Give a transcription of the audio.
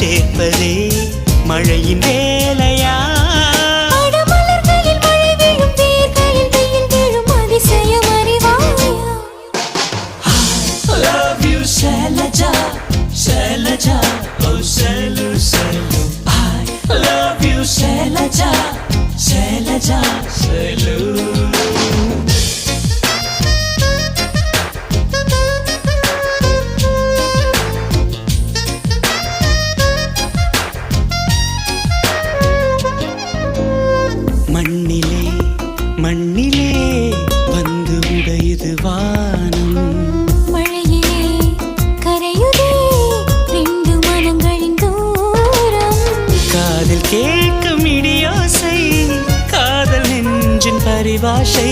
சேர்ப்பதே மழையின் வேலையா? மலர்களில் மழை விழும், வேர்களில் வெயில் விழும், அதிசயம் அறிவாயா? I love you Shailaja, Shailaja, oh Shailu, Shailu. I love you Shailaja, Shailaja, Shailu. மண்ணிலே மண்ணிலே வந்து உடையுது வானம், மழையிலே கரையுதே ரெண்டு மனங்களின் தூரம். காதில் கேட்கும் இடியோசை, காதல் நெஞ்சின் பரிபாஷை.